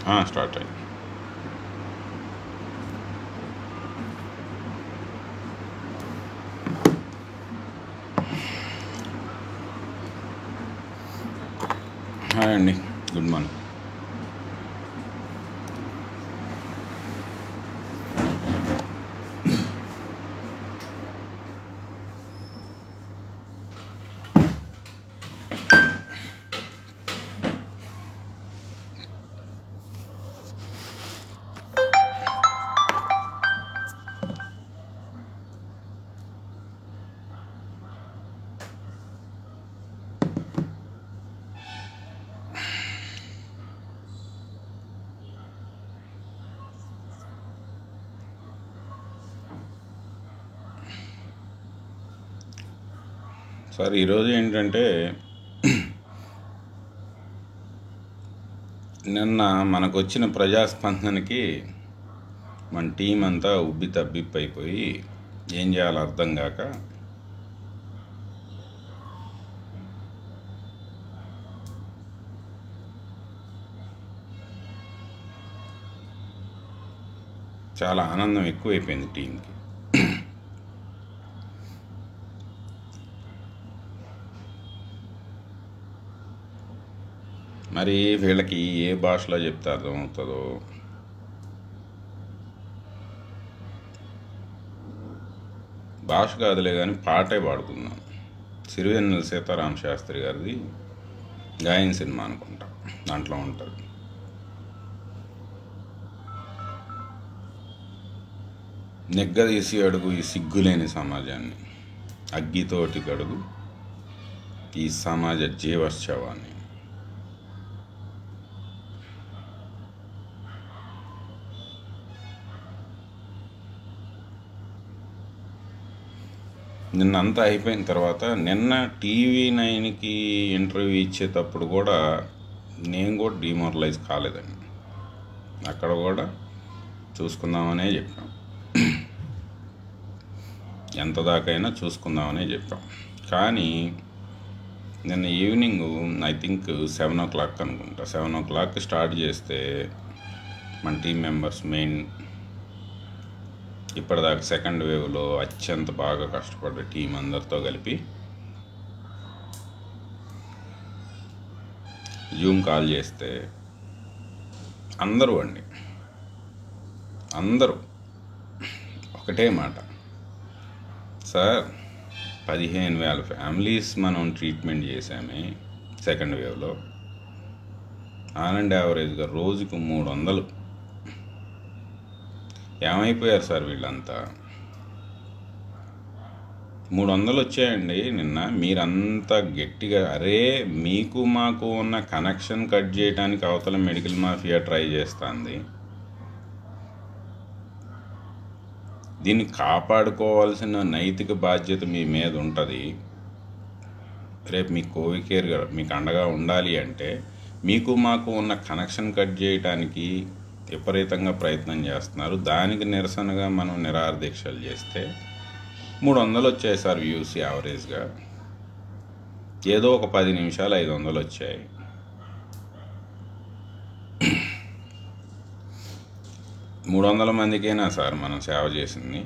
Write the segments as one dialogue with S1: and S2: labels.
S1: Start అయింది. Hi అండి, good morning. Sir, ఈరోజు ఏంటంటే నిన్న మనకు వచ్చిన ప్రజాస్పందనకి మన టీం అంతా ఉబ్బి తబ్బిప్పైపోయి ఏం చేయాలో అర్థం కాక చాలా ఆనందం ఎక్కువైపోయింది టీంకి. మరి వీళ్ళకి ఏ భాషలో చెప్తే అర్థమవుతుందో, భాష కాదులే కానీ పాటే పాడుకుందాం. సిరివెన్నెల సీతారామ శాస్త్రి గారిది గాయన సినిమా అనుకుంటా, దాంట్లో ఉంటుంది. నెగ్గదీసి అడుగు ఈ సిగ్గులేని సమాజాన్ని, అగ్గితోటి గడుగు ఈ సమాజ జీవోత్సవాన్ని. నిన్నంతా అయిపోయిన తర్వాత నిన్న TV9కి ఇంటర్వ్యూ ఇచ్చేటప్పుడు కూడా నేను కూడా డిమోరలైజ్ కాలేదండి. అక్కడ కూడా చూసుకుందామనే చెప్పాం, ఎంత దాకైనా చూసుకుందామనే చెప్పాం. కానీ నిన్న ఈవినింగ్ ఐ థింక్ 7 o'clock అనుకుంటా, 7 o'clock స్టార్ట్ చేస్తే మన టీం మెంబర్స్ మెయిన్ ఇప్పటిదాకా సెకండ్ వేవ్లో అత్యంత బాగా కష్టపడ్డ టీం అందరితో కలిపి జూమ్ కాల్ చేస్తే అందరూ ఒకటే మాట, సార్ 15,000 ఫ్యామిలీస్ మనం ట్రీట్మెంట్ చేసామే సెకండ్ వేవ్లో. ఆన్ అండ్ యావరేజ్గా రోజుకు 300. ఏమైపోయారు సార్ వీళ్ళంతా? 300 వచ్చాయండి నిన్న. మీరంతా గట్టిగా అరే మీకు మాకు ఉన్న కనెక్షన్ కట్ చేయడానికి అవతల మెడికల్ మాఫియా ట్రై చేస్తుంది. దీన్ని కాపాడుకోవాల్సిన నైతిక బాధ్యత మీ మీద ఉంటుంది. రేపు మీకు కోవిడ్ కేర్ మీకు అండగా ఉండాలి అంటే మీకు మాకు ఉన్న కనెక్షన్ కట్ చేయడానికి విపరీతంగా ప్రయత్నం చేస్తున్నారు. దానికి నిరసనగా మనం నిరాహార దీక్షలు చేస్తే 300 వచ్చాయి సార్ వ్యూస్ యావరేజ్గా. ఏదో ఒక 10 నిమిషాలు 500 వచ్చాయి. మూడు 300 మందికైనా సార్ మనం సేవ చేసింది,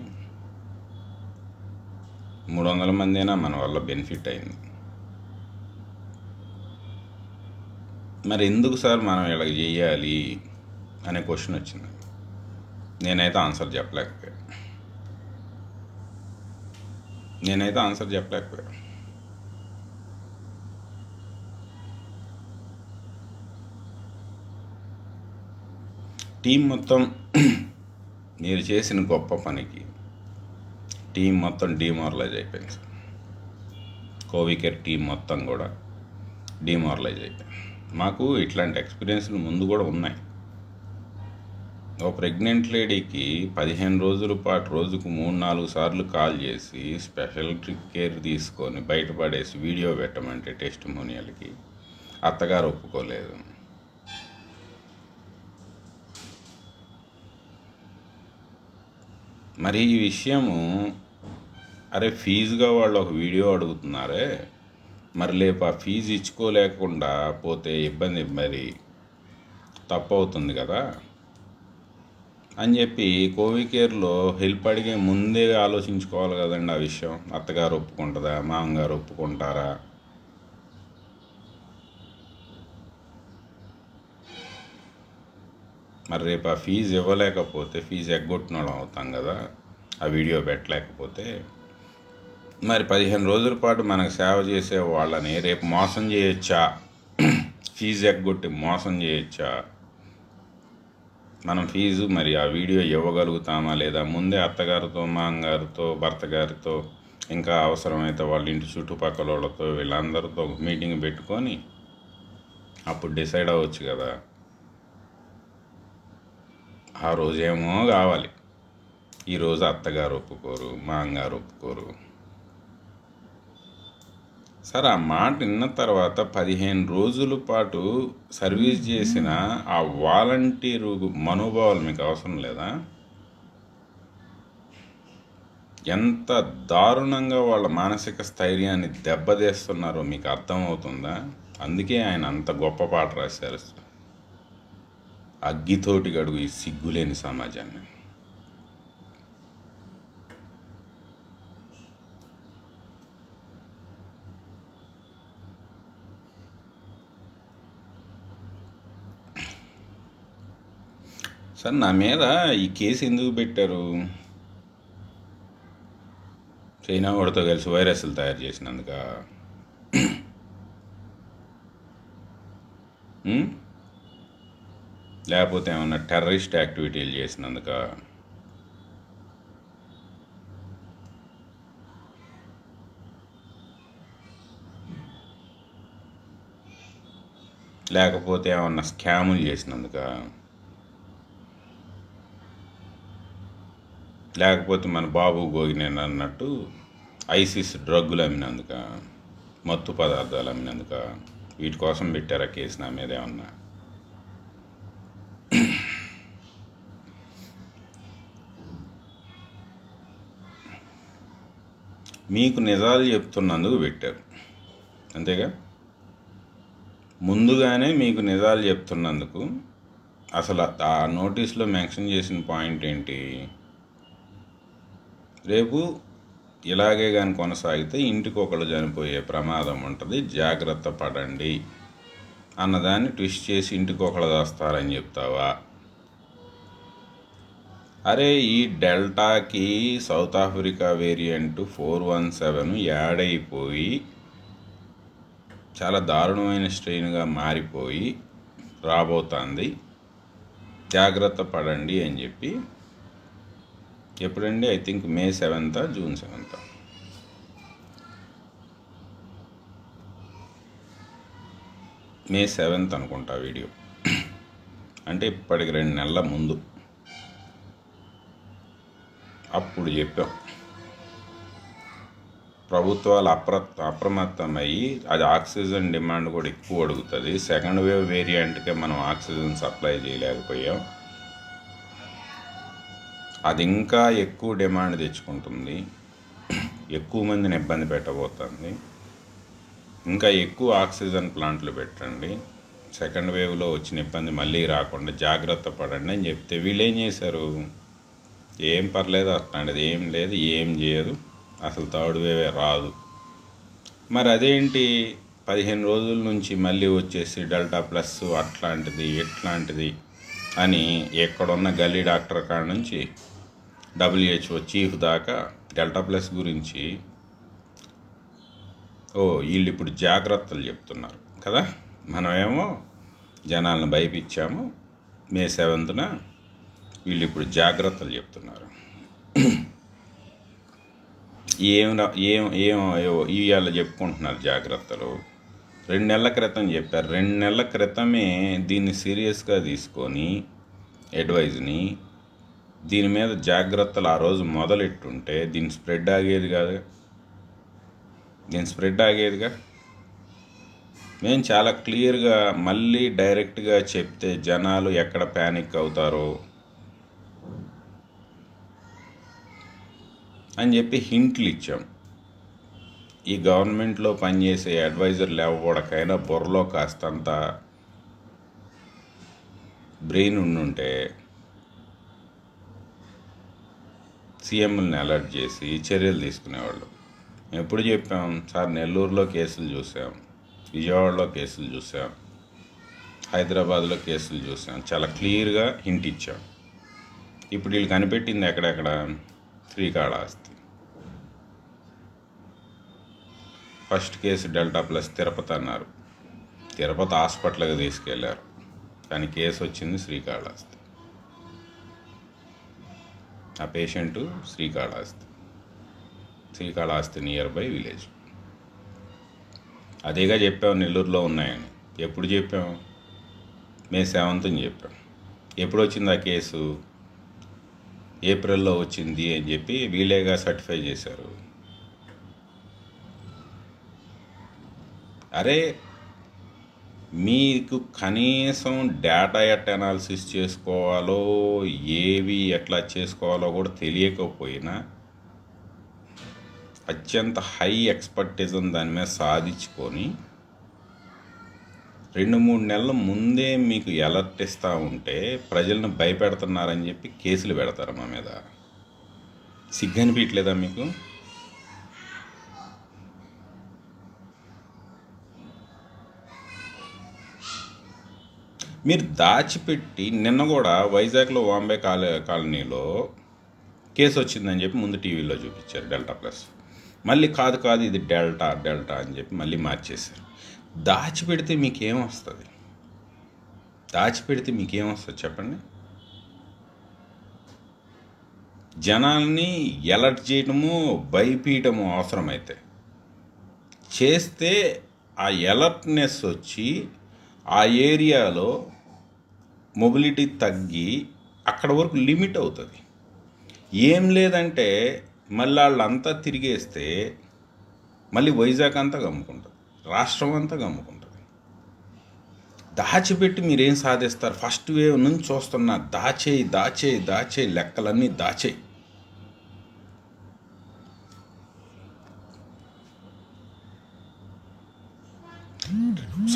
S1: 300 మందినా మన వల్ల బెనిఫిట్ అయింది. మరి ఎందుకు సార్ మనం ఇలాగ చెయ్యాలి అనే క్వశ్చన్ వచ్చింది. నేనైతే ఆన్సర్ చెప్పలేకపోయా. టీం మొత్తం మీరు చేసిన గొప్ప పనికి టీం మొత్తం డిమారలైజ్ అయిపోయింది సార్. కోవికేర్ టీం మొత్తం కూడా డిమారలైజ్ అయిపోయింది. మాకు ఇట్లాంటి ఎక్స్పీరియన్స్లు ముందు కూడా ఉన్నాయి. ఓ ప్రెగ్నెంట్ లేడీకి 15 రోజుల పాటు రోజుకు 3-4 సార్లు కాల్ చేసి స్పెషల్ కేర్ తీసుకొని బయటపడేసి వీడియో పెట్టమంటే టెస్టిమోనియల్కి అత్తగారు ఒప్పుకోలేదు. మరి ఈ విషయము అరే ఫీజుగా వాళ్ళు ఒక వీడియో అడుగుతున్నారే, మరి రేపు ఆ ఫీజు ఇచ్చుకోలేకుండా పోతే ఇబ్బంది. మరి తప్పు అవుతుంది కదా అని చెప్పి కోవికేర్లో హెల్ప్ అడిగే ముందే ఆలోచించుకోవాలి కదండి ఆ విషయం. అత్తగారు ఒప్పుకుంటుందా, మామగారు ఒప్పుకుంటారా? మరి రేపు ఆ ఫీజు ఇవ్వలేకపోతే ఫీజు ఎగ్గొట్టిన వాళ్ళం అవుతాం కదా, ఆ వీడియో పెట్టలేకపోతే. మరి 15 రోజుల పాటు మనకు సేవ చేసే వాళ్ళని రేపు మోసం చేయొచ్చా? ఫీజు ఎగ్గొట్టి మోసం చేయొచ్చా? మనం ఫీజు మరి ఆ వీడియో ఇవ్వగలుగుతామా లేదా? ముందే అత్తగారితో, మామగారితో, భర్త గారితో, ఇంకా అవసరమైతే వాళ్ళ ఇంటి చుట్టుపక్కల వాళ్ళతో, వీళ్ళందరితో మీటింగ్ పెట్టుకొని అప్పుడు డిసైడ్ అవ్వచ్చు కదా. ఆ రోజేమో కావాలి, ఈరోజు అత్తగారు ఒప్పుకోరు, మామగారు ఒప్పుకోరు. సార్ ఆ మాట విన్న తర్వాత 15 రోజుల పాటు సర్వీస్ చేసిన ఆ వాలంటీరు మనోభావాలు మీకు అవసరం లేదా? ఎంత దారుణంగా వాళ్ళ మానసిక స్థైర్యాన్ని దెబ్బతీస్తున్నారో మీకు అర్థమవుతుందా? అందుకే ఆయన అంత గొప్ప పాట రాశారు, అగ్గితోటి గడుగు ఈ సిగ్గులేని సమాజాన్ని. సార్ నా మీద ఈ కేసు ఎందుకు పెట్టారు? చైనా వాడితో కలిసి వైరస్లు తయారు చేసినందుక, లేకపోతే ఏమన్నా టెర్రరిస్ట్ యాక్టివిటీలు చేసినందుక? లేకపోతే ఏమన్నా స్కాములు చేసినందుక? లేకపోతే మన బాబు గోగినేని అన్నట్టు ఐసిస్ డ్రగ్గులు అమ్మినందుక, మత్తు పదార్థాలు అమ్మినందుక? వీటి కోసం పెట్టారా కేసు నా మీద ఏమన్నా? మీకు నిజాలు చెప్తున్నందుకు పెట్టారు, అంతేగా? ముందుగానే మీకు నిజాలు చెప్తున్నందుకు. అసలు ఆ నోటీస్లో మెన్షన్ చేసిన పాయింట్ ఏంటి? రేపు ఇలాగే కానీ కొనసాగితే ఇంటికి ఒకళ్ళు చనిపోయే ప్రమాదం ఉంటుంది, జాగ్రత్త పడండి అన్నదాన్ని ట్విస్ట్ చేసి ఇంటికి ఒకళ్ళు వస్తారని చెప్తావా? అరే ఈ డెల్టాకి సౌత్ ఆఫ్రికా వేరియంట్ 417 యాడ్ అయిపోయి చాలా దారుణమైన స్ట్రెయిన్గా మారిపోయి రాబోతుంది, జాగ్రత్త పడండి అని చెప్పి ఎప్పుడండి? I think May 7th, June 7th. May 7th అనుకుంటా వీడియో. అంటే ఇప్పటికి 2 నెలల ముందు అప్పుడు చెప్పాం. ప్రభుత్వాలు అప్రమత్తమయ్యి అది ఆక్సిజన్ డిమాండ్ కూడా ఎక్కువ అడుగుతుంది, సెకండ్ వేవ్ వేరియంట్కే మనం ఆక్సిజన్ సప్లై చేయలేకపోయాం, అది ఇంకా ఎక్కువ డిమాండ్ తెచ్చుకుంటుంది, ఎక్కువ మందిని ఇబ్బంది పెట్టబోతుంది, ఇంకా ఎక్కువ ఆక్సిజన్ ప్లాంట్లు పెట్టండి, సెకండ్ వేవ్లో వచ్చిన ఇబ్బంది మళ్ళీ రాకుండా జాగ్రత్త పడండి అని చెప్తే వీళ్ళు ఏం చేశారు? ఏం పర్లేదు, అట్లాంటిది ఏం లేదు, ఏం చేయదు, అసలు థర్డ్ వేవే రాదు. మరి అదేంటి 15 రోజుల నుంచి మళ్ళీ వచ్చేసి డెల్టా ప్లస్ అట్లాంటిది ఇట్లాంటిది అని ఎక్కడున్న గల్లీ డాక్టర్ కాడ నుంచి WHO చీఫ్ దాకా డెల్టా ప్లస్ గురించి వీళ్ళు ఇప్పుడు జాగ్రత్తలు చెప్తున్నారు కదా. మనమేమో జనాలను భయపించాము, May 7th వీళ్ళు ఇప్పుడు జాగ్రత్తలు చెప్తున్నారు. ఇవాళ చెప్పుకుంటున్నారు జాగ్రత్తలు. 2 నెలల క్రితం చెప్పారు. 2 నెలల క్రితమే దీన్ని సీరియస్గా తీసుకొని అడ్వైజ్ని, దీని మీద జాగ్రత్తలు ఆ రోజు మొదలెట్టుంటే దీని స్ప్రెడ్ ఆగేదిగా. మేము చాలా క్లియర్గా మళ్ళీ డైరెక్ట్గా చెప్తే జనాలు ఎక్కడ ప్యానిక్ అవుతారో అని చెప్పి హింట్లు ఇచ్చాం. ఈ గవర్నమెంట్లో పనిచేసే అడ్వైజర్లు ఎవరికైనా బుర్రలో కాస్తంత బ్రెయిన్ ఉండుంటే సీఎంని అలర్ట్ చేసి చర్యలు తీసుకునేవాళ్ళు. ఎప్పుడు చెప్పాం సార్, నెల్లూరులో కేసులు చూసాం, విజయవాడలో కేసులు చూసాం, హైదరాబాద్లో కేసులు చూసాం, చాలా క్లియర్గా హింట్ ఇచ్చాం. ఇప్పుడు వీళ్ళు కనిపెట్టింది ఎక్కడెక్కడ? Srikalahasti. First case delta plus Tirupati అన్నారు, తిరుపతి హాస్పిటల్కి తీసుకెళ్లారు, కానీ కేసు వచ్చింది శ్రీకాళహస్తి. ఆ patient Srikalahasti near by village. అదేగా చెప్పాం నెల్లూరులో ఉన్నాయని. ఎప్పుడు చెప్పాం? మే 7th చెప్పాం. ఎప్పుడు వచ్చింది ఆ కేసు? ఏప్రిల్లో వచ్చింది అని చెప్పి వీళ్ళేగా సర్టిఫై చేశారు. అరే, మీకు కనీసం డేటా ఎట్లా అనాలిసిస్ చేసుకోవాలో, ఏవి ఎట్లా చేసుకోవాలో కూడా తెలియకపోయినా అత్యంత హై ఎక్స్పర్టిజం దాని మీద సాధించుకొని 2-3 నెలల ముందే మీకు అలర్ట్ ఇస్తూ ఉంటే ప్రజలను భయపెడుతున్నారని చెప్పి కేసులు పెడతారు మా మీద. సిగ్గనిపించలేదా మీకు? మీరు దాచిపెట్టి నిన్న కూడా వైజాగ్లో వాంబే కాలనీలో కేసు వచ్చిందని చెప్పి ముందు టీవీలో చూపించారు డెల్టా ప్లస్. మళ్ళీ కాదు ఇది డెల్టా అని చెప్పి మళ్ళీ మార్చేశారు. దాచిపెడితే మీకేమొస్తుంది? చెప్పండి. జనాల్ని ఎలర్ట్ చేయటము, భయపీయటము అవసరమైతే చేస్తే ఆ ఎలర్ట్నెస్ వచ్చి ఆ ఏరియాలో మొబిలిటీ తగ్గి అక్కడ వరకు లిమిట్ అవుతుంది. ఏం లేదంటే మళ్ళీ వాళ్ళంతా తిరిగేస్తే మళ్ళీ వైజాగ్ అంతా గమ్ముకుంటుంది, రాష్ట్రం అంతా గమ్ముకుంటుంది. దాచిపెట్టి మీరేం సాధిస్తారు? ఫస్ట్ వేవ్ నుంచి చూస్తున్నా దాచేయి లెక్కలన్నీ దాచేయి.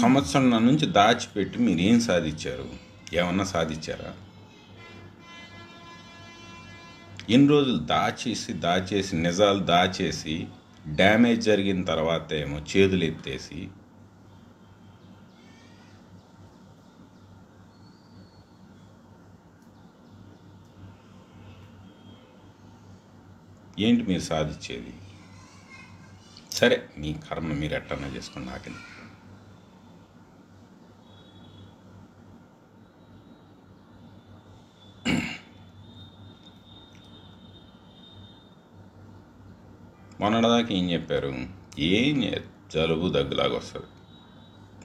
S1: సంవత్సరం నుంచి దాచిపెట్టి మీరేం సాధించారు? ఏమన్నా సాధించారా? ఎన్ని రోజులు దాచేసి నిజాలు దాచేసి డ్యామేజ్ జరిగిన తర్వాత ఏమో చేతులు ఎత్తేసి ఏంటి మీరు సాధించేది? సరే, మీ కర్మ మీరు ఎట్టన్నా చేసుకుని నాకని. మొన్నటిదాకా ఏం చెప్పారు? జలుబు దగ్గులాగా వస్తుంది,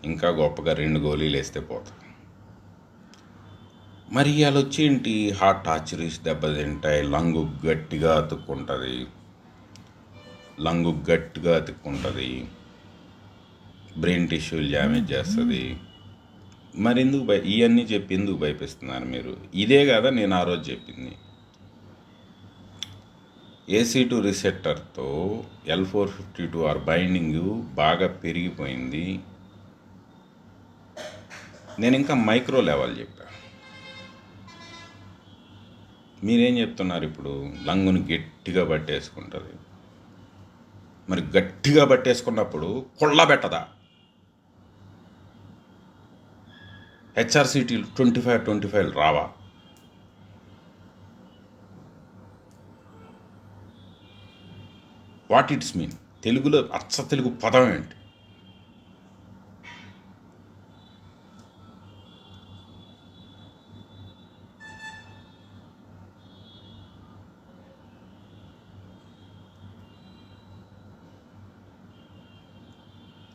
S1: ఇంకా గొప్పగా 2 గోళీలు వేస్తే పోతుంది. మరి అలా వచ్చేంటి? హార్ట్ ఆర్చరీస్ దెబ్బతింటాయి, లంగు గట్టిగా అతుక్కుంటుంది, బ్రెయిన్ టిష్యూలు డ్యామేజ్ చేస్తుంది. మరి ఇవన్నీ చెప్పి ఎందుకు భయపిస్తున్నారు మీరు? ఇదే కదా నేను ఆ రోజు చెప్పింది. AC2 రిసెప్టర్తో L452R బైండింగ్ బాగా పెరిగిపోయింది. నేను ఇంకా మైక్రో లెవెల్ చెప్పా. మీరేం చెప్తున్నారు ఇప్పుడు? లంగును గట్టిగా పట్టేసుకుంటుంది. మరి గట్టిగా పట్టేసుకున్నప్పుడు కొళ్ళ పెట్టదా? HRCT 25 రావా? What it's mean? తెలుగులో అచ్చ తెలుగు పదం ఏంటి?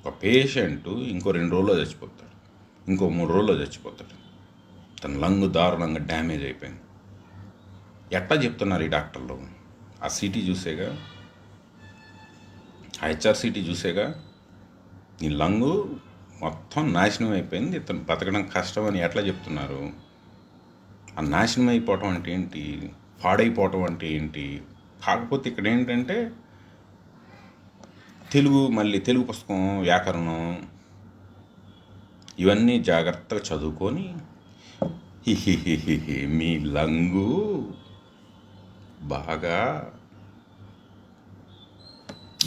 S1: ఒక పేషెంట్ ఇంకో 2 రోజుల్లో చచ్చిపోతాడు, ఇంకో 3 రోజుల్లో చచ్చిపోతాడు. తన లంగు దారుణంగా డ్యామేజ్ అయిపోయింది. ఎట్లా చెప్తున్నారు ఈ డాక్టర్లు? ఆ సిటీ చూసేగా, ఆ HRCT చూసేగా నీ లంగు మొత్తం నాశనం అయిపోయింది, ఇతను బతకడం కష్టం అని ఎట్లా చెప్తున్నారు? ఆ నాశనం అయిపోవటం అంటే ఏంటి? పాడైపోవటం అంటే ఏంటి? కాకపోతే ఇక్కడ ఏంటంటే తెలుగు పుస్తకం, వ్యాకరణం ఇవన్నీ జాగ్రత్తగా చదువుకొని హిహిహిహిహి మీ లంగు బాగా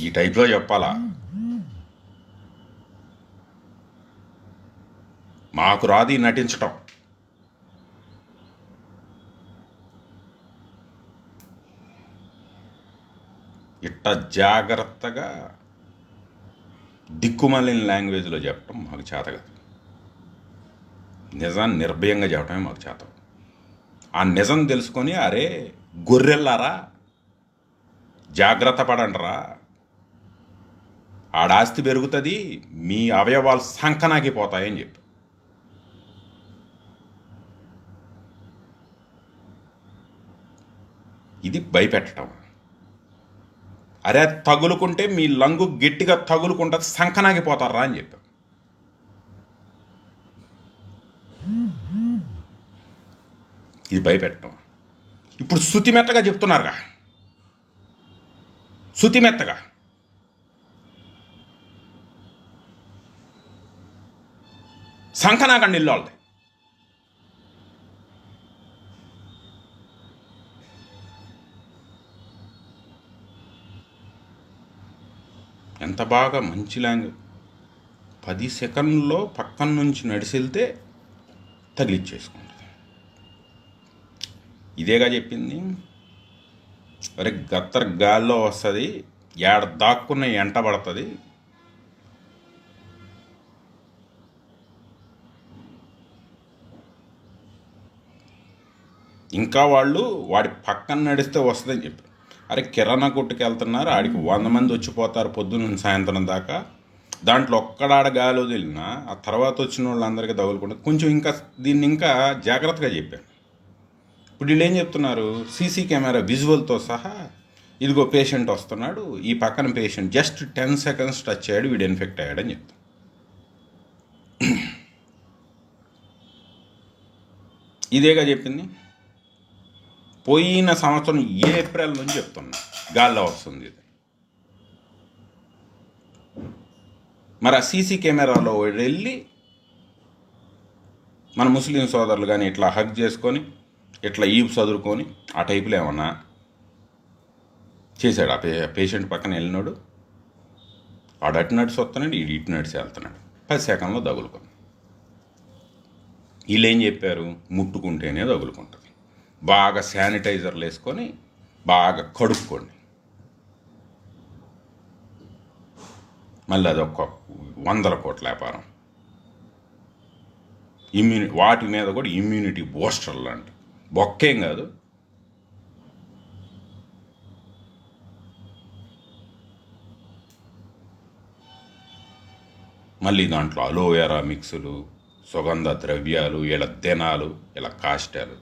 S1: ఈ టైప్లో చెప్పాలా. మాకు రాది నటించటం. ఇట్ట జాగ్రత్తగా దిక్కుమాలిన లాంగ్వేజ్లో చెప్పటం మాకు చేత కాదు. నిజాన్ని నిర్భయంగా చెప్పడమే మాకు చేత. ఆ నిజం తెలుసుకొని అరే గొర్రెల్లారా జాగ్రత్త పడండిరా, ఆడాస్తి పెరుగుతుంది, మీ అవయవాలు సంకనాగిపోతాయని చెప్పి. ఇది భయపెట్టడం. అరే తగులుకుంటే మీ లంగు గట్టిగా తగులుకుంటుంది, సంకనాగిపోతారా అని చెప్పి. ఇది భయపెట్టడం. ఇప్పుడు శుతిమెత్తగా చెప్తున్నారుగా, శుతిమెత్తగా సంకనాకండి ఇల్లు వాళ్ళది. ఎంత బాగా మంచి లాంగ్వేజ్. 10 సెకండ్లో పక్కన నుంచి నడిచెళ్తే తగిలిచ్చేసుకుంటుంది. ఇదేగా చెప్పింది. అరే గత్తర గాల్లో వస్తుంది, ఏడ దాక్కున్న ఎంట పడుతుంది. ఇంకా వాళ్ళు వాడి పక్కన నడిస్తే వస్తుందని చెప్పారు. అరే కిరాణా కొట్టుకు వెళ్తున్నారు, ఆడికి 100 మంది వచ్చిపోతారు పొద్దున్న సాయంత్రం దాకా. దాంట్లో ఒక్కడాడ గాలి వదిలినా ఆ తర్వాత వచ్చిన వాళ్ళందరికీ తగులుకుంటుంది. కొంచెం ఇంకా దీన్ని ఇంకా జాగ్రత్తగా చెప్పాను. ఇప్పుడు వీళ్ళు ఏం చెప్తున్నారు, సీసీ కెమెరా విజువల్తో సహా ఇదిగో పేషెంట్ వస్తున్నాడు, ఈ పక్కన పేషెంట్ జస్ట్ 10 సెకండ్స్ టచ్ అయ్యాడు, వీడు ఇన్ఫెక్ట్ అయ్యాడని చెప్తాం. ఇదేగా చెప్పింది. పోయిన సంవత్సరం ఏప్రిల్ నుంచి చెప్తున్నా గాల్లో వస్తుంది ఇది. మరి ఆ సీసీ కెమెరాలో వెళ్ళి మన ముస్లిం సోదరులు కానీ ఇట్లా హగ్ చేసుకొని ఇట్లా ఈపు చదువుకొని ఆ టైపులో ఏమన్నా చేశాడు. ఆ పేషెంట్ పక్కన వెళ్ళినాడు, ఆడు అటు నడిచి వస్తున్నాడు, ఇటు నడిచి వెళ్తున్నాడు, 10 సెకండ్లో తగులుకొని. వీళ్ళు ఏం చెప్పారు, ముట్టుకుంటేనే తగులుకుంటుంది, బాగా శానిటైజర్లు వేసుకొని బాగా కడుక్కోండి. మళ్ళీ అదొక 100 కోట్ల వ్యాపారం. వాటి మీద కూడా ఇమ్యూనిటీ బూస్టర్లు అంటే బొక్కేం కాదు. మళ్ళీ దాంట్లో అలోవెరా మిక్సులు, సుగంధ ద్రవ్యాలు, ఇలా దినాలు, ఇలా కాస్టాలు.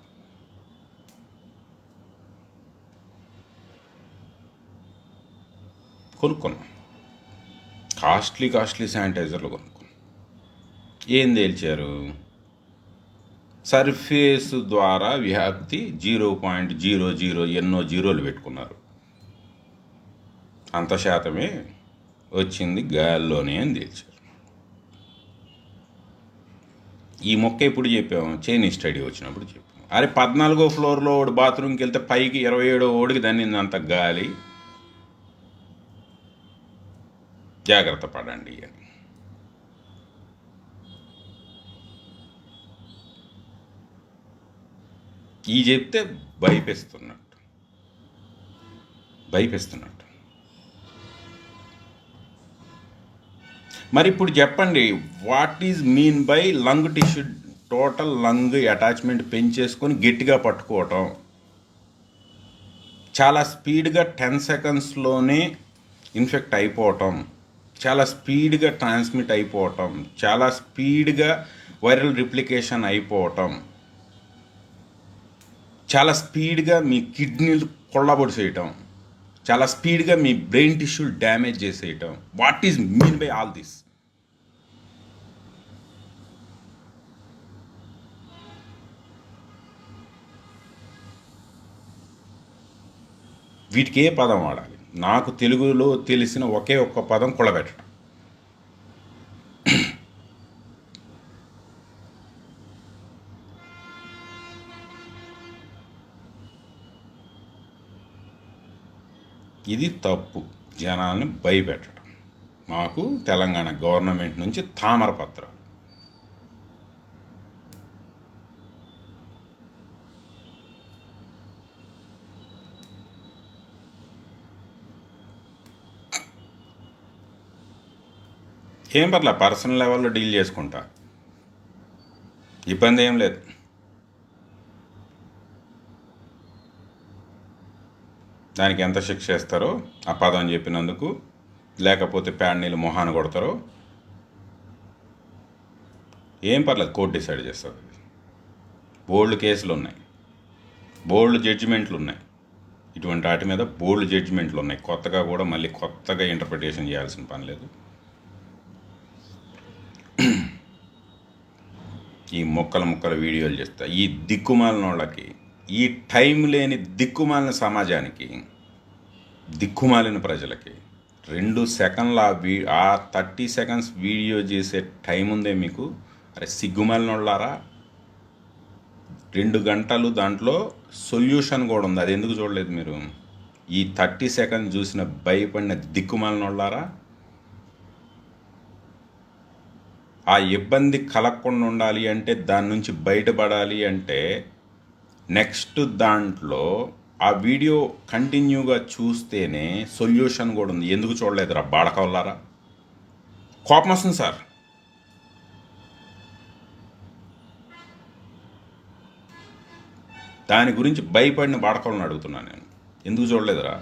S1: కొనుక్కున్నాం, కాస్ట్లీ శానిటైజర్లు కొనుక్కున్నాం. ఏం తేల్చారు, సర్ఫేస్ ద్వారా వ్యాప్తి 0.00 ఎన్నో జీరోలు పెట్టుకున్నారు. అంత శాతమే వచ్చింది గాల్లోనే అని తేల్చారు. ఈ మొక్క ఎప్పుడు చెప్పాము, చైనీస్ స్టడీ వచ్చినప్పుడు చెప్పాము. అరే 14వ ఫ్లోర్లో ఓడి బాత్రూమ్కి వెళ్తే పైకి 27వ ఓడికి దాన్ని అంత గాలి, జాగ్రత్త పడండి అని. ఈ చెప్తే భయపిస్తున్నట్టు. మరి ఇప్పుడు చెప్పండి, what is mean by lung tissue, total lung attachment పెంచేసుకొని గట్టిగా పట్టుకోవటం, చాలా స్పీడ్గా 10 సెకండ్స్లోనే ఇన్ఫెక్ట్ అయిపోవటం, చాలా స్పీడ్గా ట్రాన్స్మిట్ అయిపోవటం, చాలా స్పీడ్గా వైరల్ రిప్లికేషన్ అయిపోవటం, చాలా స్పీడ్గా మీ కిడ్నీలు కొల్లబొడి చేయటం, చాలా స్పీడ్గా మీ బ్రెయిన్ టిష్యూలు డ్యామేజ్ చేసేయటం. What is mean by all this? వీటికి ఏ పదం వాడాలి? నాకు తెలుగులో తెలిసిన ఒకే ఒక్క పదం కుళ్ళబెట్టడం. ఇది తప్పు. జనాల్ని భయపెట్టడం. మాకు తెలంగాణ గవర్నమెంట్ నుంచి తామరపత్రం. ఏం పర్లే, పర్సనల్ లెవెల్లో డీల్ చేసుకుంటా, ఇబ్బంది ఏం లేదు. దానికి ఎంత శిక్ష వేస్తారో ఆ పదం చెప్పినందుకు, లేకపోతే ప్యాడ్ నీళ్ళు మొహాన కొడతారో ఏం పర్లేదు, కోర్టు డిసైడ్ చేస్తుంది. బోల్డ్ కేసులు ఉన్నాయి, బోల్డ్ జడ్జిమెంట్లు ఉన్నాయి. ఇటువంటి వాటి మీద బోల్డ్ జడ్జిమెంట్లు ఉన్నాయి. కొత్తగా కూడా మళ్ళీ కొత్తగా ఇంటర్ప్రిటేషన్ చేయాల్సిన పని లేదు. ఈ ముక్కల వీడియోలు చేస్తా ఈ దిక్కుమాలిన వాళ్ళకి, ఈ టైం లేని దిక్కుమాలిన సమాజానికి, దిక్కుమాలిన ప్రజలకి 2 సెకండ్ల ఆ 30 సెకండ్స్ వీడియో చేసే టైం ఉందే మీకు? అరే సిగ్గుమాలిన వాళ్ళారా! 2 గంటలు దాంట్లో సొల్యూషన్ కూడా ఉంది, అది ఎందుకు చూడలేదు మీరు? ఈ 30 సెకండ్స్ చూసిన భయపడిన దిక్కుమాలిన వాళ్ళారా! ఆ ఇబ్బంది కలగకుండా ఉండాలి అంటే, దాని నుంచి బయటపడాలి అంటే నెక్స్ట్ దాంట్లో ఆ వీడియో కంటిన్యూగా చూస్తేనే సొల్యూషన్ కూడా ఉంది. ఎందుకు చూడలేదురా బాడకవల్లారా? కోపం వస్తుంది సార్. దాని గురించి భయపడిన బాడకవలను అడుగుతున్నాను నేను. ఎందుకు చూడలేదురా?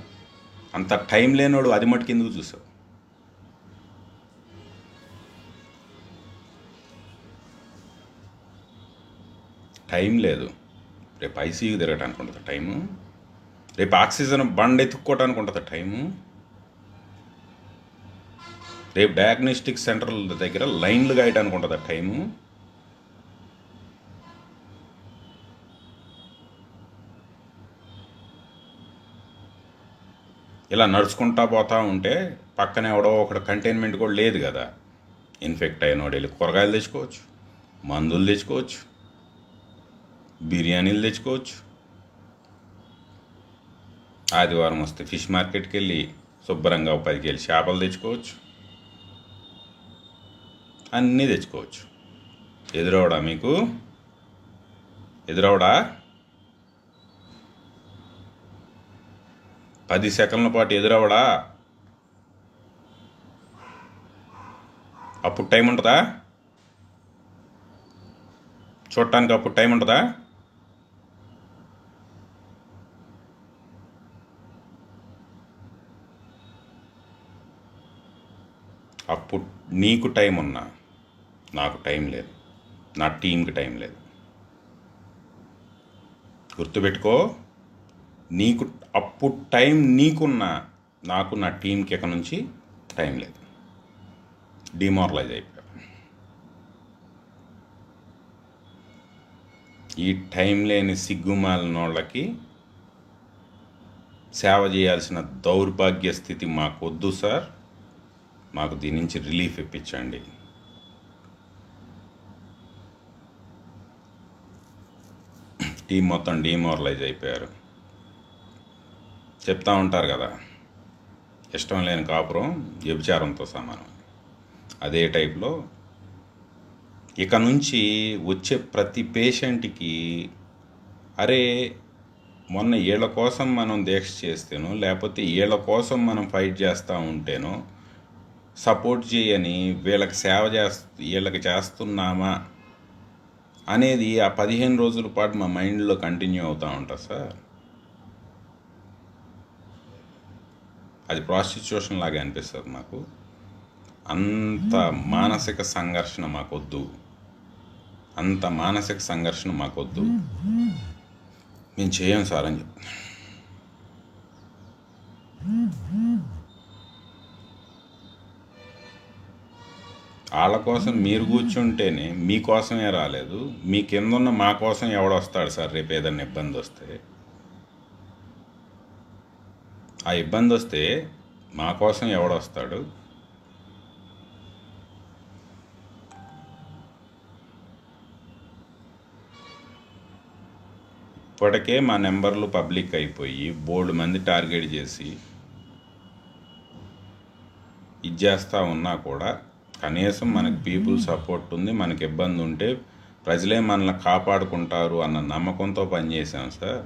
S1: అంత టైం లేనోడు అది మటుకు ఎందుకు చూసావు? టైం లేదు. రేపు ఐసీయూ తిరగటానికి ఉంటుంది టైము, రేపు ఆక్సిజన్ బండ్ ఎత్తుక్కోవటానికి ఉంటుంది టైము, రేపు డయాగ్నోస్టిక్ సెంటర్ల దగ్గర లైన్లు గాయటానికి ఉంటుంది టైము. ఇలా నడుచుకుంటా పోతూ ఉంటే పక్కనే ఎవడో ఒకటి కంటైన్మెంట్ కూడా లేదు కదా. ఇన్ఫెక్ట్ అయినోడు వెళ్ళి కూరగాయలు తెచ్చుకోవచ్చు, మందులు తెచ్చుకోవచ్చు, బిర్యానీలు తెచ్చుకోవచ్చు, ఆదివారం వస్తే ఫిష్ మార్కెట్కి వెళ్ళి శుభ్రంగా 10 కేజీలు చేపలు తెచ్చుకోవచ్చు, అన్నీ తెచ్చుకోవచ్చు. ఎదురవడా మీకు? ఎదురవడా? 10 సెకండ్ల పాటు ఎదురవడా? అప్పుడు టైం ఉంటుందా? చూడటానికి అప్పుడు టైం ఉంటుందా? అప్పుడు నీకు టైం ఉన్నా నాకు టైం లేదు, నా టీంకి టైం లేదు. గుర్తుపెట్టుకో, నీకు అప్పుడు టైం నీకున్నా నాకు నా టీంకి ఇక నుంచి టైం లేదు. డిమారలైజ్ అయిపోయా. ఈ టైం లేని సిగ్గుమాలిన వాళ్ళకి సేవ చేయాల్సిన దౌర్భాగ్య స్థితి మాకొద్దు సార్. మాకు దీని నుంచి రిలీఫ్ ఇప్పించండి. టీం మొత్తం డిమారలైజ్ అయిపోయారు. చెప్తా ఉంటారు కదా, ఇష్టం లేని కాపురం వ్యభిచారంతో సమానం. అదే టైప్లో ఇక నుంచి వచ్చే ప్రతి పేషెంట్కి, అరే మొన్న వీళ్ళ కోసం మనం దీక్ష చేస్తేనో, లేకపోతే వీళ్ళ కోసం మనం ఫైట్ చేస్తూ ఉంటేనో సపోర్ట్ చేయని వీళ్ళకి వీళ్ళకి చేస్తున్నామా అనేది ఆ 15 రోజుల పాటు మా మైండ్లో కంటిన్యూ అవుతూ ఉంటుంది సార్. అది ప్రాస్టిట్యూషన్ లాగా అనిపిస్తుంది మాకు. అంత మానసిక సంఘర్షణ మాకొద్దు, అంత మానసిక సంఘర్షణ మాకొద్దు. మేము చేయం సార్ అని చెప్పి వాళ్ళ కోసం మీరు కూర్చుంటేనే మీకోసమే రాలేదు. మీ కింద ఉన్న మా కోసం ఎవడొస్తాడు సార్? రేపు ఏదైనా ఇబ్బంది వస్తే, ఆ ఇబ్బంది వస్తే మా కోసం ఎవడొస్తాడు? ఇప్పటికే మా నెంబర్లు పబ్లిక్ అయిపోయి బోల్డ్ మంది టార్గెట్ చేసి ఇది చేస్తూ ఉన్నా కూడా కనీసం మనకి పీపుల్ సపోర్ట్ ఉంది, మనకి ఇబ్బంది ఉంటే ప్రజలే మనల్ని కాపాడుకుంటారు అన్న నమ్మకంతో పనిచేసాం సార్.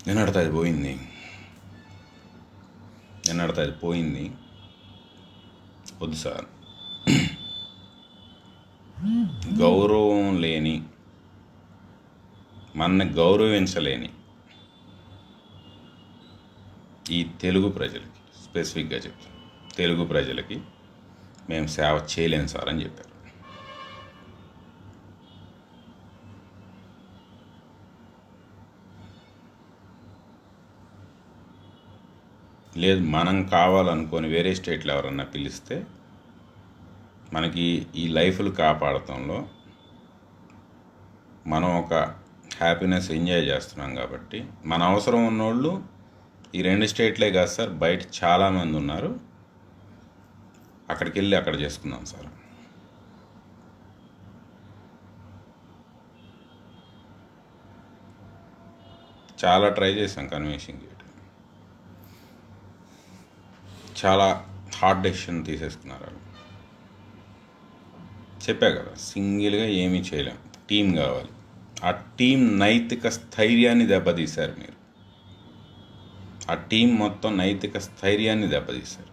S1: నిన్నటితో అది పోయింది, నిన్నటితో అది పోయింది. వద్దు సార్. గౌరవం లేని, మనని గౌరవించలేని ఈ తెలుగు ప్రజలకి, స్పెసిఫిక్గా చెప్తాను, తెలుగు ప్రజలకి మేము సేవ చేయలేము సార్ అని చెప్పారు. లేదు, మనం కావాలనుకొని వేరే స్టేట్లో ఎవరన్నా పిలిస్తే మనకి ఈ లైఫ్లు కాపాడటంలో మనం ఒక హ్యాపీనెస్ ఎంజాయ్ చేస్తున్నాం కాబట్టి మన అవసరం ఉన్నోళ్ళు ఈ 2 స్టేట్లే కాదు సార్, బయట చాలామంది ఉన్నారు, అక్కడికి వెళ్ళి అక్కడ చేసుకుందాం సార్. చాలా ట్రై చేశాం కన్విన్సింగ్ చేయడం, చాలా హార్డ్ డెసిషన్ తీసేసుకున్నారు వాళ్ళు. చెప్పా కదా, సింగిల్గా ఏమీ చేయలేం, టీం కావాలి. ఆ టీం నైతిక స్థైర్యాన్ని దెబ్బతీశారు మీరు, ఆ టీం మొత్తం నైతిక స్థైర్యాన్ని దెబ్బతీశారు.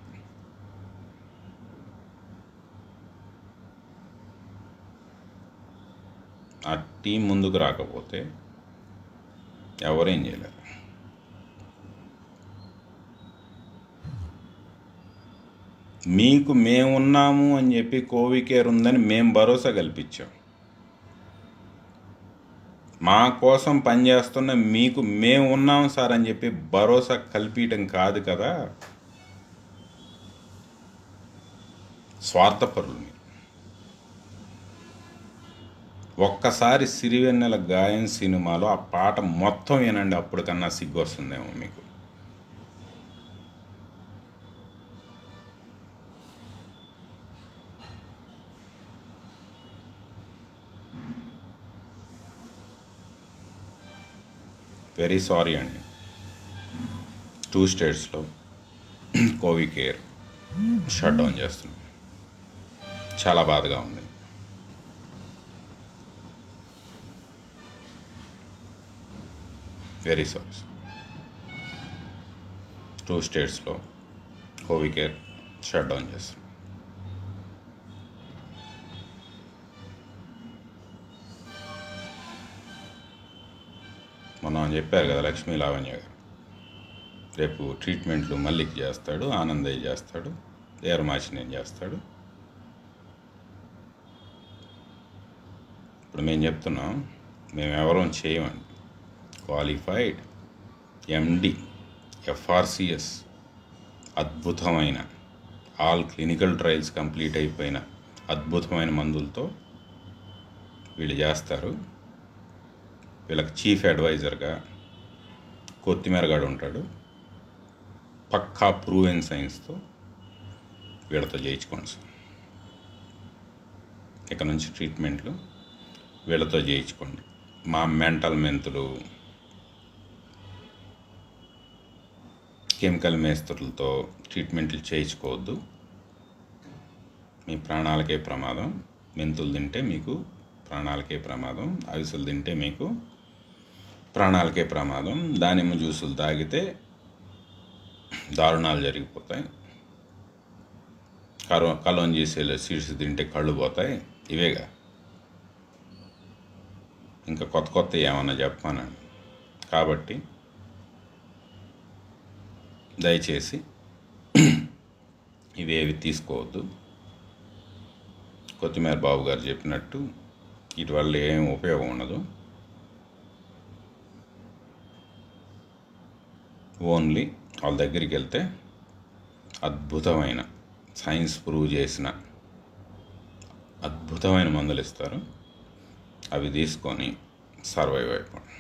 S1: ఆ టీం ముందుకు రాకపోతే ఎవరేం చేయలేరు. మీకు మేమున్నాము అని చెప్పి కోవికేర్ ఉందని మేము భరోసా కల్పించాం. మా కోసం పనిచేస్తున్న మీకు మేము ఉన్నాం సార్ అని చెప్పి భరోసా కల్పించడం కాదు కదా. స్వార్థపరులు మీరు. ఒక్కసారి సిరివెన్నెల గాయం సినిమాలో ఆ పాట మొత్తం వినండి, అప్పటికన్నా సిగ్గు వస్తుందేమో మీకు. వెరీ సారీ అండి. 2 స్టేట్స్లో కోవికేర్ షట్ డౌన్ చేస్తున్నాం. చాలా బాధగా ఉంది. Very sorry. 2 స్టేట్స్లో కోవికేర్ షట్ డౌన్ చేస్తున్నాం. మనం చెప్పారు కదా, లక్ష్మీ లావణ్య గారు రేపు ట్రీట్మెంట్లు మల్లికి చేస్తాడు, ఆనందయ్య చేస్తాడు, ఏరమాచినేని చేస్తాడు. ఇప్పుడు మేము చెప్తున్నాం, మేము ఎవరం చేయమండి. క్వాలిఫైడ్ ఎండి ఎఫ్ఆర్సిఎస్ అద్భుతమైన ఆల్ క్లినికల్ ట్రయల్స్ కంప్లీట్ అయిపోయిన అద్భుతమైన మందులతో వీళ్ళు చేస్తారు. వీళ్ళకి చీఫ్ అడ్వైజర్గా కొత్తిమీరగాడు ఉంటాడు. పక్కా ప్రూవెన్ సైన్స్తో వీళ్ళతో చేయించుకోండి సార్. ఇక నుంచి ట్రీట్మెంట్లు వీళ్ళతో చేయించుకోండి. మా మెంటల్ మెంతులు, కెమికల్ మేస్త్రులతో ట్రీట్మెంట్లు చేయించుకోవద్దు. మీ ప్రాణాలకే ప్రమాదం. మెంతులు తింటే మీకు ప్రాణాలకే ప్రమాదం, అవిసెలు తింటే మీకు ప్రాణాలకే ప్రమాదం, దానిమ్మ జ్యూసులు తాగితే దారుణాలు జరిగిపోతాయి, కలోంజీ సీడ్స్ తింటే కళ్ళు పోతాయి. ఇవేగా, ఇంకా కొత్త కొత్త ఏమన్నా చెప్పానండి. కాబట్టి దయచేసి ఇవేవి తీసుకోవద్దు. కొత్తిమీర బాబు గారు చెప్పినట్టు వీటి వల్ల ఏం ఉపయోగం ఉండదు. ఓన్లీ వాళ్ళ దగ్గరికి వెళ్తే అద్భుతమైన సైన్స్ ప్రూవ్ చేసిన అద్భుతమైన మందులు ఇస్తారు. అవి తీసుకొని సర్వైవ్ అయిపోండి.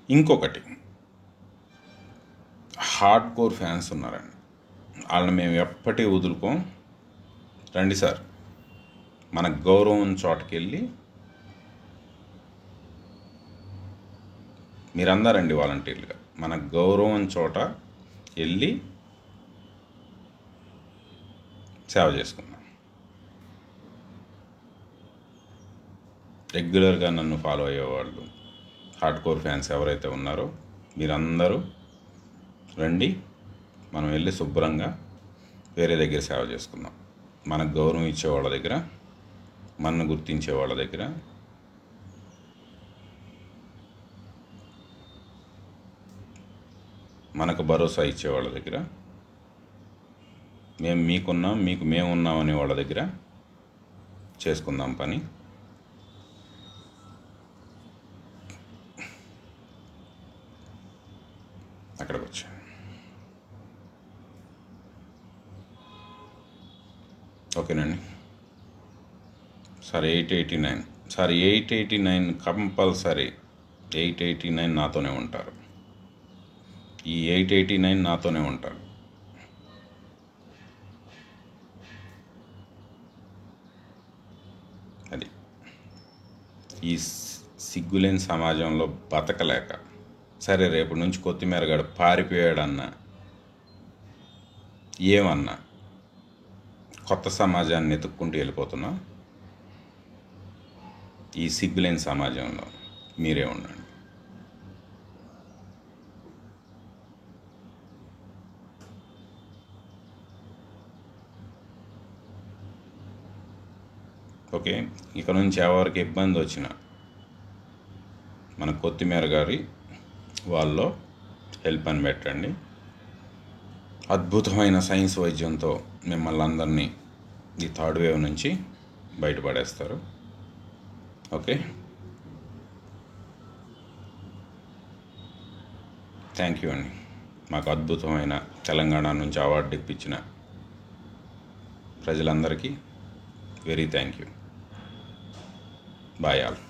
S1: ఇంకొకటి, హార్డ్ కోర్ ఫ్యాన్స్ ఉన్నారండి, వాళ్ళని మేము ఎప్పటికీ వదులుకోం. రండి సార్, మన గౌరవం చోటుకెళ్ళి మీరందరూ రండి వాలంటీర్లుగా. మన గౌరవం చోట వెళ్ళి సేవ చేసుకుందాం. రెగ్యులర్గా నన్ను ఫాలో అయ్యేవాళ్ళు, హార్డ్ కోర్ ఫ్యాన్స్ ఎవరైతే ఉన్నారో మీరందరూ రండి. మనం వెళ్ళి శుభ్రంగా వేరే దగ్గర సేవ చేసుకుందాం. మనకు గౌరవం ఇచ్చే వాళ్ళ దగ్గర, మనను గుర్తించే వాళ్ళ దగ్గర, మనకు భరోసా ఇచ్చే వాళ్ళ దగ్గర, మేము మీకున్నాం, మీకు మేము ఉన్నాం అనే వాళ్ళ దగ్గర చేసుకుందాం పని. అక్కడికి వచ్చా. ఓకేనండి. Sir 889, sir 889 compulsory. 889 నాతోనే ఉంటారు. ఈ 889 నాతోనే ఉంటారు. అది ఈ సిగ్గులేని సమాజంలో బతకలేక, సరే రేపు నుంచి కొత్తిమీరగాడు పారిపోయాడన్నా ఏమన్నా కొత్త సమాజాన్ని ఎత్తుక్కుంటూ వెళ్ళిపోతున్నా. ఈ సిగ్గులేని సమాజంలో మీరే ఉండండి. ఓకే, ఇక నుంచి ఎవరికి ఇబ్బంది వచ్చినా మన కొత్తిమీర గారి వాళ్ళలో హెల్ప్ అని పెట్టండి. అద్భుతమైన సైన్స్ వైద్యంతో మిమ్మల్ని అందరినీ ఈ థర్డ్ వేవ్ నుంచి బయటపడేస్తారు. ఓకే, థ్యాంక్ యూ అండి. మాకు అద్భుతమైన తెలంగాణ నుంచి అవార్డు ఇప్పించిన ప్రజలందరికీ very thank you. Bye all.